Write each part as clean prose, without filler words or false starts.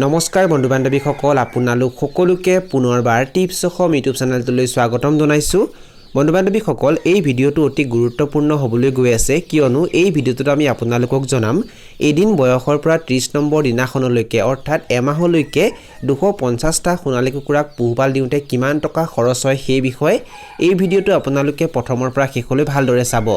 নমস্কাৰ বন্ধু বান্ধৱীসকল আপোনালোক সকলোকে পুনৰবাৰ টিপছ অসম ইউটিউব চেনেলটোলৈ স্বাগতম জনাইছোঁ। বন্ধু বান্ধৱীসকল এই ভিডিঅ'টো অতি গুৰুত্বপূৰ্ণ হ'বলৈ গৈ আছে কিয়নো এই ভিডিঅ'টোত আমি আপোনালোকক জনাম এদিন বয়সৰ পৰা 30 নম্বৰ দিনাখনলৈকে অৰ্থাৎ এমাহলৈকে 250টা সোণালী কুকুৰাক পোহপাল দিওঁতে কিমান টকা খৰচ হয় সেই বিষয়ে এই ভিডিঅ'টো আপোনালোকে প্ৰথমৰ পৰা শেষলৈ ভালদৰে চাব।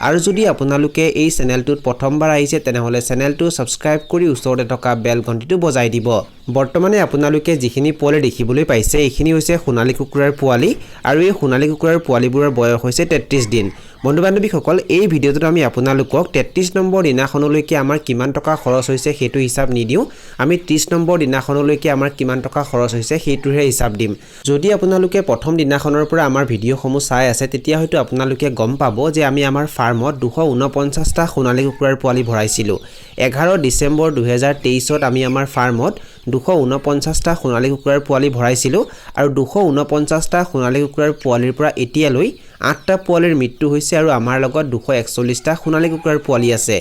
আৰু যদি আপোনালোকে এই চেনেলটোত প্ৰথমবাৰ আহিছে তেনেহলে চেনেলটো সাবস্ক্ৰাইব কৰি ওচৰতে থকা বেল ঘণ্টিটো বজাই দিব। বৰ্তমানে আপোনালোকে যিখিনি পোৱালি দেখিবলৈ পাইছে এইখিনি হৈছে সোণালী কুকুৰাৰ পোৱালি আৰু এই সোণালী কুকুৰাৰ পোৱালিবোৰৰ বয়স হৈছে 33 দিন। বন্ধু বান্ধৱীসকল এই ভিডিঅ'টোত আমি আপোনালোকক 33 নম্বৰ দিনাখনলৈকে আমাৰ কিমান টকা খৰচ হৈছে সেইটো হিচাপ নিদিও, আমি 30 নম্বৰ দিনাখনলৈকে আমাৰ কিমান টকা খৰচ হৈছে সেইটোহে হিচাপ দিম। যদি আপোনালোকে প্ৰথম দিনাখনৰ পৰা আমাৰ ভিডিঅ'সমূহ চাই আছে তেতিয়া হয়তো আপোনালোকে গম পাব যে আমি আমাৰ ফাৰ্মত 249টা সোণালী কুকুৰাৰ পোৱালি ভৰাইছিলোঁ। 11 ডিচেম্বৰ 2023ত আমি আমাৰ ফাৰ্মত 249টা সোণালী কুকুৰাৰ পোৱালি ভৰাইছিলোঁ আৰু 249টা সোণালী কুকুৰাৰ পোৱালিৰ পৰা এতিয়ালৈ 8টা পোৱালিৰ মৃত্যু হৈছে আৰু আমাৰ লগত 241টা সোণালী কুকুৰাৰ পোৱালি আছে।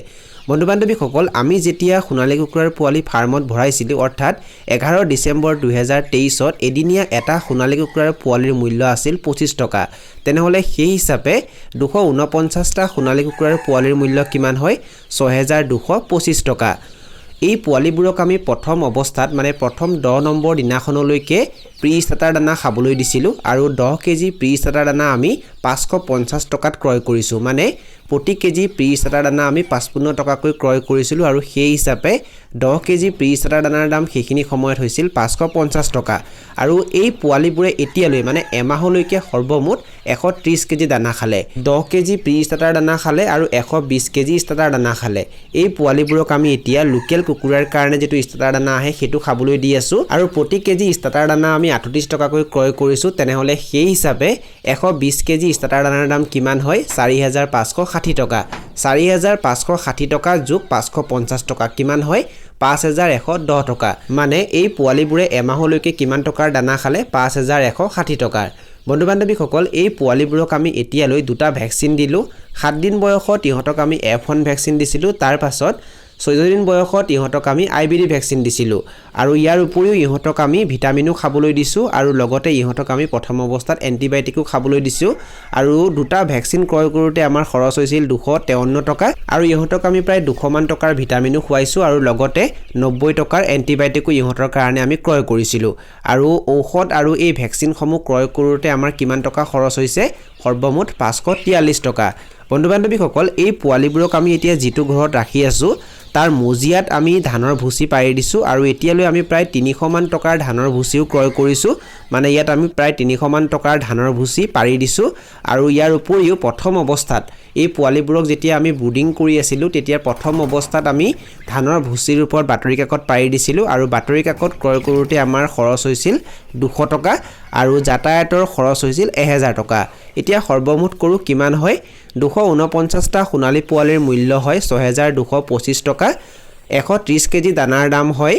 বন্ধু বান্ধৱীসকল আমি যেতিয়া সোণালী কুকুৰাৰ পোৱালি ফাৰ্মত ভৰাইছিলোঁ অৰ্থাৎ 11 ডিচেম্বৰ 2023ত এদিনীয়া এটা সোণালী কুকুৰাৰ পোৱালিৰ মূল্য আছিল 25 টকা। তেনেহলে সেই হিচাপে 249টা সোণালী কুকুৰাৰ পোৱালিৰ মূল্য কিমান হয় 6225 টকা। এই পোৱালিবোৰক আমি প্ৰথম অৱস্থাত মানে প্ৰথম 10 নম্বৰ দিনাখনলৈকে প্ৰি ষ্টাৰ্টাৰ দানা খাবলৈ দিছিলোঁ আৰু 10 কেজি প্ৰি ষ্টাৰ্টাৰ দানা আমি 550 টকাত ক্ৰয় কৰিছোঁ, মানে প্ৰতি কেজি প্ৰি ষ্টাৰ্টাৰ দানা আমি 55 টকাকৈ ক্ৰয় কৰিছিলোঁ আৰু সেই হিচাপে 10 কেজি প্ৰি ষ্টাৰ্টাৰ দানাৰ দাম সেইখিনি সময়ত হৈছিল 550 টকা। আৰু এই পোৱালিবোৰে এতিয়ালৈ মানে এমাহলৈকে সৰ্বমুঠ 130 কেজি দানা খালে, 10 কেজি প্ৰি ষ্টাৰ্টাৰ দানা খালে আৰু 120 কেজি ষ্টাৰ্টাৰ দানা খালে। এই পোৱালিবোৰক আমি এতিয়া লোকেল কুকুৰাৰ কাৰণে যেটো ষ্টাৰ্টাৰ দানা আহে সেইটো খাবলৈ দি আছোঁ আৰু প্ৰতি কেজি ষ্টাৰ্টাৰ দানা আমি 38 টকাকৈ ক্ৰয় কৰিছোঁ। তেনেহলে সেই হিচাপে 120 কেজি ষ্টাৰ্টাৰ দানাৰ দাম কিমান হয় 4560 টকা। 4560 টকা যোগ 550 টকা কিমান হয় 5110 টকা। মানে এই পোৱালিবোৰে এমাহলৈকে কিমান টকাৰ দানা খালে 5160 টকাৰ। বন্ধু বান্ধৱীসকল এই পোৱালিবোৰক আমি এতিয়ালৈ দুটা ভেকচিন দিলোঁ। 7 দিন বয়সত ইহঁতক আমি F1 ভেকচিন দিছিলোঁ, তাৰ পাছত 14 দিন বয়সত ইহঁতক আমি IBD ভেকচিন দিছিলোঁ আৰু ইয়াৰ উপৰিও ইহঁতক আমি ভিটামিনো খাবলৈ দিছোঁ আৰু লগতে ইহঁতক আমি প্ৰথম অৱস্থাত এন্টিবায়োটিকো খাবলৈ দিছোঁ আৰু দুটা ভেকচিন ক্ৰয় কৰোঁতে আমাৰ খৰচ হৈছিল 253 টকা আৰু ইহঁতক আমি প্ৰায় 200 মান টকাৰ ভিটামিনো খুৱাইছোঁ আৰু লগতে 90 টকাৰ এন্টিবায়োটিকো ইহঁতৰ কাৰণে আমি ক্ৰয় কৰিছিলোঁ। আৰু ঔষধ আৰু এই ভেকচিনসমূহ ক্ৰয় কৰোঁতে আমাৰ কিমান টকা খৰচ হৈছে সৰ্বমুঠ 543 টকা। বন্ধু বান্ধৱীসকল এই পোৱালিবোৰক আমি এতিয়া যিটো ঘৰত ৰাখি আছোঁ তাৰ মজিয়াত আমি ধানৰ ভুচি পাৰি দিছোঁ আৰু এতিয়ালৈ আমি প্ৰায় 300 মান টকাৰ ধানৰ ভুচিও ক্ৰয় কৰিছোঁ, মানে ইয়াত আমি প্ৰায় 300 মান টকাৰ ধানৰ ভুচি পাৰি দিছোঁ। আৰু ইয়াৰ উপৰিও প্ৰথম অৱস্থাত এই পোৱালিবোৰক যেতিয়া আমি ব্ৰুডিং কৰি আছিলোঁ তেতিয়া প্ৰথম অৱস্থাত আমি ধানৰ ভুচিৰ ওপৰত বাতৰি কাকত পাৰি দিছিলোঁ আৰু বাতৰি কাকত ক্ৰয় কৰোঁতে আমাৰ খৰচ হৈছিল 200 টকা আৰু যাতায়াতৰ খৰচ হৈছিল 1000 টকা। এতিয়া সৰ্বমুঠ কৰোঁ কিমান হয় 249টা সোণালী পোৱালিৰ মূল্য হয় 6225 টকা। 130 কেজি দানাৰ দাম হয়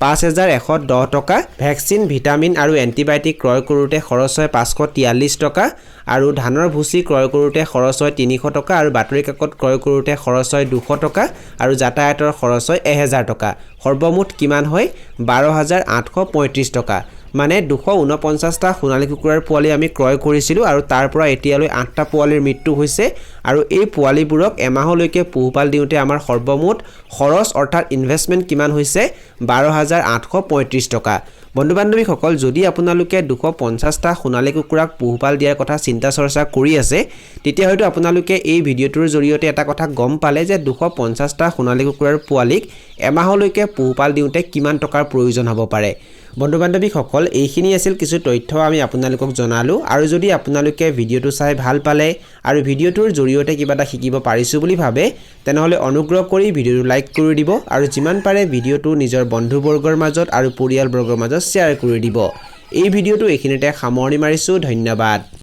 5110 টকা। ভেকচিন ভিটামিন আৰু এন্টিবায়োটিক ক্ৰয় কৰোঁতে খৰচ হয় 543 টকা আৰু ধানৰ ভুচি ক্ৰয় কৰোঁতে খৰচ হয় 300 টকা আৰু বাতৰি কাকত ক্ৰয় কৰোঁতে খৰচ হয় 200 টকা আৰু যাতায়াতৰ খৰচ হয় 1000 টকা। সৰ্বমুঠ কিমান হয় 12835 টকা। মানে 249টা সোণালী কুকুৰাৰ পোৱালি আমি ক্ৰয় কৰিছিলোঁ আৰু তাৰ পৰা এতিয়ালৈ 8টা পোৱালিৰ মৃত্যু হৈছে আৰু এই পোৱালিবোৰক এমাহলৈকে পোহপাল দিওঁতে আমাৰ সৰ্বমুঠ খৰচ অৰ্থাৎ ইনভেষ্টমেণ্ট কিমান হৈছে 12835 টকা। বন্ধু বান্ধৱীসকল যদি আপোনালোকে 250টা সোণালী কুকুৰাক পোহপাল দিয়াৰ কথা চিন্তা চৰ্চা কৰি আছে তেতিয়া হয়তো আপোনালোকে এই ভিডিঅ'টোৰ জৰিয়তে এটা কথা গম পালে যে 250টা সোণালী কুকুৰাৰ পোৱালিক এমাহলৈকে পোহপাল দিওঁতে কিমান টকাৰ প্ৰয়োজন হ'ব পাৰে। বন্ধু বান্ধৱীসকল এইখিনি আছিল কিছু তথ্য আমি আপোনালোকক জনালোঁ আৰু যদি আপোনালোকে ভিডিঅ'টো চাই ভাল পালে আৰু ভিডিঅ'টোৰ জৰিয়তে কিবা এটা শিকিব পাৰিছোঁ বুলি ভাবে তেনেহলে অনুগ্ৰহ কৰি ভিডিঅ'টো লাইক কৰি দিব আৰু যিমান পাৰে ভিডিঅ'টো নিজৰ বন্ধুবৰ্গৰ মাজত আৰু পৰিয়ালবৰ্গৰ মাজত শ্বেয়াৰ কৰি দিব। এই ভিডিঅ'টো এইখিনিতে সামৰণি মাৰিছোঁ। ধন্যবাদ।